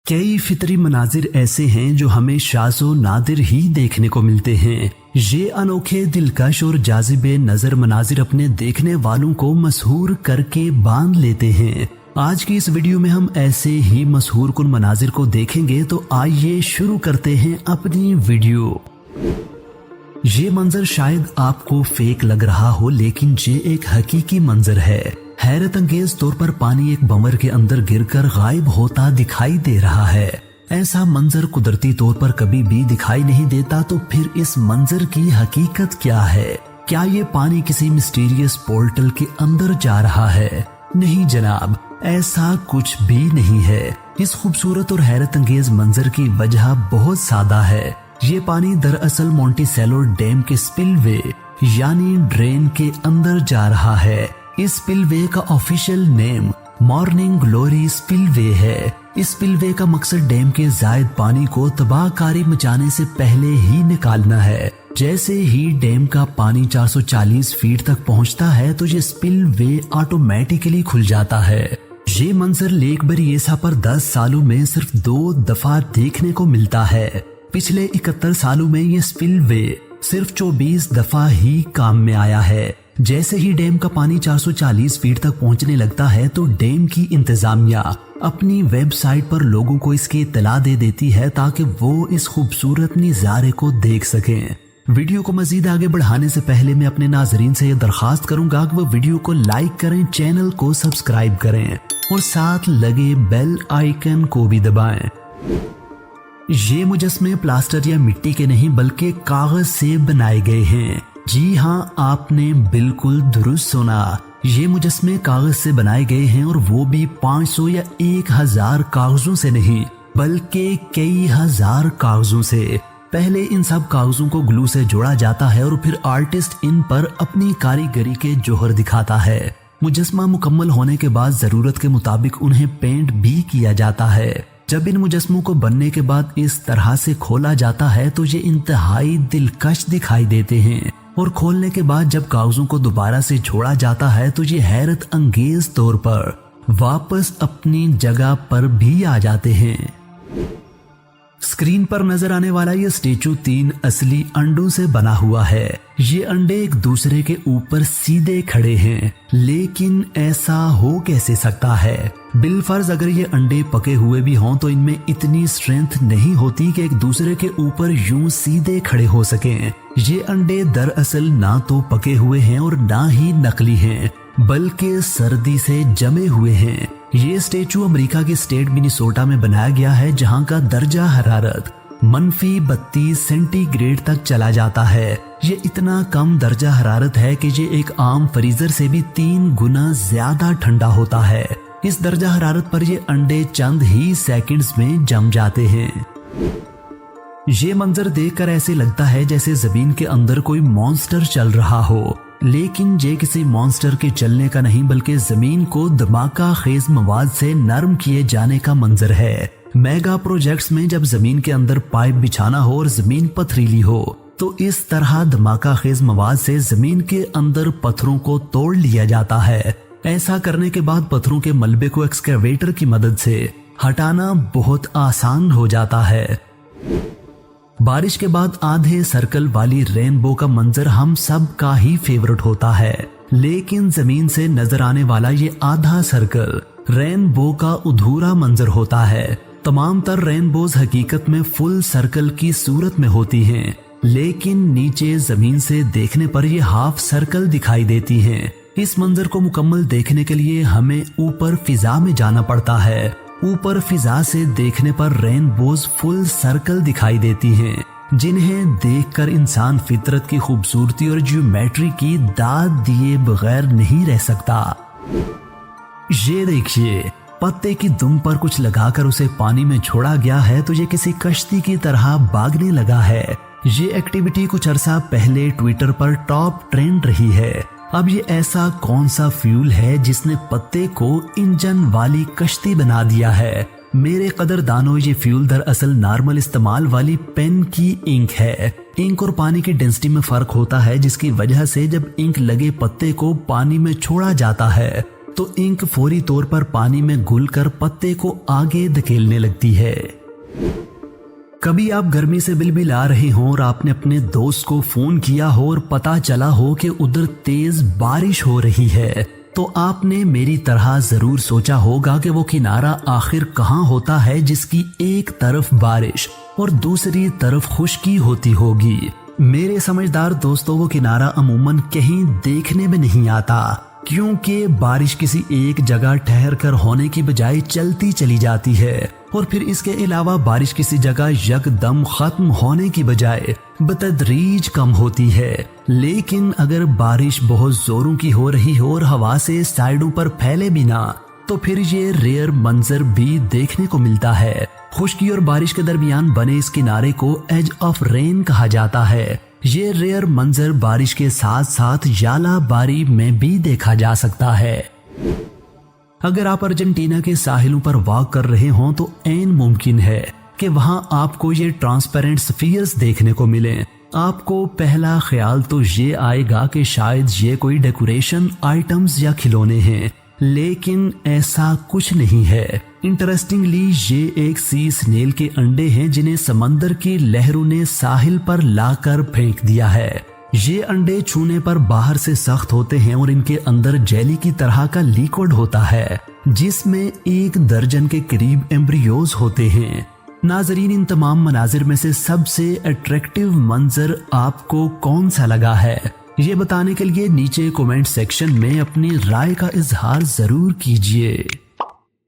कई फितरी मनाजिर ऐसे हैं जो हमें शाज़ो नादिर ही देखने को मिलते हैं। ये अनोखे, दिलकश और जाजिबे नजर मनाजिर अपने देखने वालों को मशहूर करके बांध लेते हैं। आज की इस वीडियो में हम ऐसे ही मशहूर कुन मनाजिर को देखेंगे, तो आइए शुरू करते हैं अपनी वीडियो। ये मंजर शायद आपको फेक लग रहा हो, लेकिन ये एक हकीकी मंजर है। हैरत अंगेज तौर पर पानी एक बंवर के अंदर गिरकर गायब होता दिखाई दे रहा है। ऐसा मंजर कुदरती तौर पर कभी भी दिखाई नहीं देता, तो फिर इस मंजर की हकीकत क्या है? क्या ये पानी किसी मिस्टीरियस पोर्टल के अंदर जा रहा है? नहीं जनाब, ऐसा कुछ भी नहीं है। इस खूबसूरत और हैरत अंगेज मंजर की वजह बहुत सादा है। ये पानी दरअसल मोंटिसेलो डैम के स्पिलवे यानी ड्रेन के अंदर जा रहा है। इस स्पिलवे का official name morning glory spillway है। इस स्पिलवे का मकसद डैम के जायद पानी को तबाहकारी मचाने से पहले ही निकालना है। जैसे ही डैम का पानी 440 फीट तक पहुंचता है, तो ये स्पिलवे ऑटोमेटिकली खुल जाता है। ये मंजर लेक बरिएसा पर 10 सालों में सिर्फ 2 दफा देखने को मिलता है। पिछले 71 सालों में ये स्पिलवे सिर्फ 24 दफा ही काम में आया है। जैसे ही डैम का पानी 440 फीट तक पहुंचने लगता है, तो डैम की इंतजामिया अपनी वेबसाइट पर लोगों को इसकी इत्तला दे देती है, ताकि वो इस खूबसूरत नज़ारे को देख सकें। वीडियो को मजीद आगे बढ़ाने से पहले मैं अपने नाजरीन से यह दरखास्त करूंगा कि वो वीडियो को लाइक करें, चैनल को सब्सक्राइब करें और साथ लगे बेल आइकन को भी दबाएं। ये मुजस्मे प्लास्टर या मिट्टी के नहीं, बल्कि कागज से बनाए गए हैं। जी हाँ, आपने बिल्कुल दुरुस्त सुना। ये मुजस्मे कागज से बनाए गए हैं, और वो भी 500 या 1000 कागजों से नहीं, बल्कि कई हजार कागजों से। पहले इन सब कागजों को ग्लू से जोड़ा जाता है और फिर आर्टिस्ट इन पर अपनी कारीगरी के जोहर दिखाता है। मुजस्मा मुकम्मल होने के बाद जरूरत के मुताबिक उन्हें पेंट भी किया जाता है। जब इन मुजस्मों को बनने के बाद इस तरह से खोला जाता है, तो ये इंतहाई दिलकश दिखाई देते हैं। और खोलने के बाद जब कागजों को दोबारा से जोड़ा जाता है, तो ये हैरत अंगेज तौर पर वापस अपनी जगह पर भी आ जाते हैं। स्क्रीन पर नजर आने वाला ये स्टेचू 3 असली अंडों से बना हुआ है। ये अंडे एक दूसरे के ऊपर सीधे खड़े हैं, लेकिन ऐसा हो कैसे सकता है? बिलफर्ज अगर ये अंडे पके हुए भी हों, तो इनमें इतनी स्ट्रेंथ नहीं होती कि एक दूसरे के ऊपर यूं सीधे खड़े हो सकें। ये अंडे दरअसल ना तो पके हुए हैं और ना ही नकली हैं, बल्कि सर्दी से जमे हुए हैं। ये स्टेचू अमेरिका के स्टेट मिनीसोटा में बनाया गया है, जहां का दर्जा हरारत -32 सेंटीग्रेड तक चला जाता है। ये इतना कम दर्जा हरारत है कि ये एक आम फ्रीजर से भी 3 गुना ज्यादा ठंडा होता है। इस दर्जा हरारत पर ये अंडे चंद ही सेकंड्स में जम जाते हैं। ये मंजर देखकर ऐसे लगता है जैसे जमीन के अंदर कोई मॉन्स्टर चल रहा हो, लेकिन ये किसी मॉन्स्टर के चलने का नहीं, बल्कि जमीन को धमाका खेज मवाद से नरम किए जाने का मंजर है। मेगा प्रोजेक्ट्स में जब जमीन के अंदर पाइप बिछाना हो और जमीन पथरीली हो, तो इस तरह धमाका खेज मवाद से जमीन के अंदर पत्थरों को तोड़ लिया जाता है। ऐसा करने के बाद पत्थरों के मलबे को एक्सकेवेटर की मदद से हटाना बहुत आसान हो जाता है। बारिश के बाद आधे सर्कल वाली रेनबो का मंजर हम सब का ही फेवरेट होता है, लेकिन जमीन से नजर आने वाला ये आधा सर्कल रेनबो का अधूरा मंजर होता है। तमाम तर रेनबोज हकीकत में फुल सर्कल की सूरत में होती हैं, लेकिन नीचे जमीन से देखने पर ये हाफ सर्कल दिखाई देती हैं। इस मंजर को मुकम्मल देखने के लिए हमें ऊपर फिजा में जाना पड़ता है। ऊपर फिजा से देखने पर रेनबोज फुल सर्कल दिखाई देती हैं, जिन्हें देखकर इंसान फितरत की खूबसूरती और ज्योमेट्री की दाद दिए बगैर नहीं रह सकता। ये देखिए, पत्ते की दुम पर कुछ लगाकर उसे पानी में छोड़ा गया है, तो ये किसी कश्ती की तरह भागने लगा है। ये एक्टिविटी कुछ अरसा पहले ट्विटर पर टॉप ट्रेंड रही है। अब ये ऐसा कौन सा फ्यूल है जिसने पत्ते को इंजन वाली कश्ती बना दिया है? मेरे कदरदानों, ये फ्यूल दरअसल नॉर्मल इस्तेमाल वाली पेन की इंक है। इंक और पानी की डेंसिटी में फर्क होता है, जिसकी वजह से जब इंक लगे पत्ते को पानी में छोड़ा जाता है, तो इंक फौरी तौर पर पानी में घुलकर पत्ते को आगे धकेलने लगती है। कभी आप गर्मी से बिलबिला रहे हों और आपने अपने दोस्त को फोन किया हो और पता चला हो कि उधर तेज बारिश हो रही है, तो आपने मेरी तरह जरूर सोचा होगा कि वो किनारा आखिर कहाँ होता है जिसकी एक तरफ बारिश और दूसरी तरफ खुश्की होती होगी। मेरे समझदार दोस्तों, वो किनारा अमूमन कहीं देखने में नहीं आता, क्योंकि बारिश किसी एक जगह ठहर कर होने की बजाय चलती चली जाती है और फिर इसके अलावा बारिश किसी जगह यकदम खत्म होने की बजाय बतदरीज कम होती है। लेकिन अगर बारिश बहुत जोरों की हो रही हो और हवा से साइडों पर फैले भी ना, तो फिर ये रेयर मंजर भी देखने को मिलता है। खुश्की और बारिश के दरमियान बने इस किनारे को एज ऑफ रेन कहा जाता है। ये रेयर मंजर बारिश के साथ साथ याला बारी में भी देखा जा सकता है। अगर आप अर्जेंटीना के साहिलों पर वॉक कर रहे हों तो ऐन मुमकिन है कि वहां आपको ये ट्रांसपेरेंट स्फीयर्स देखने को मिले। आपको पहला ख्याल तो ये आएगा कि शायद ये कोई डेकोरेशन आइटम्स या खिलौने हैं, लेकिन ऐसा कुछ नहीं है। इंटरेस्टिंगली ये एक सी स्नेल के अंडे हैं जिन्हें समंदर की लहरों ने साहिल पर लाकर फेंक दिया है। ये अंडे छूने पर बाहर से सख्त होते हैं और इनके अंदर जेली की तरह का लिक्विड होता है जिसमें 1 दर्जन के करीब एम्ब्रियोज होते हैं। नाजरीन, इन तमाम मनाजिर में से सबसे अट्रैक्टिव मंजर आपको कौन सा लगा है, ये बताने के लिए नीचे कमेंट सेक्शन में अपनी राय का इजहार जरूर कीजिए।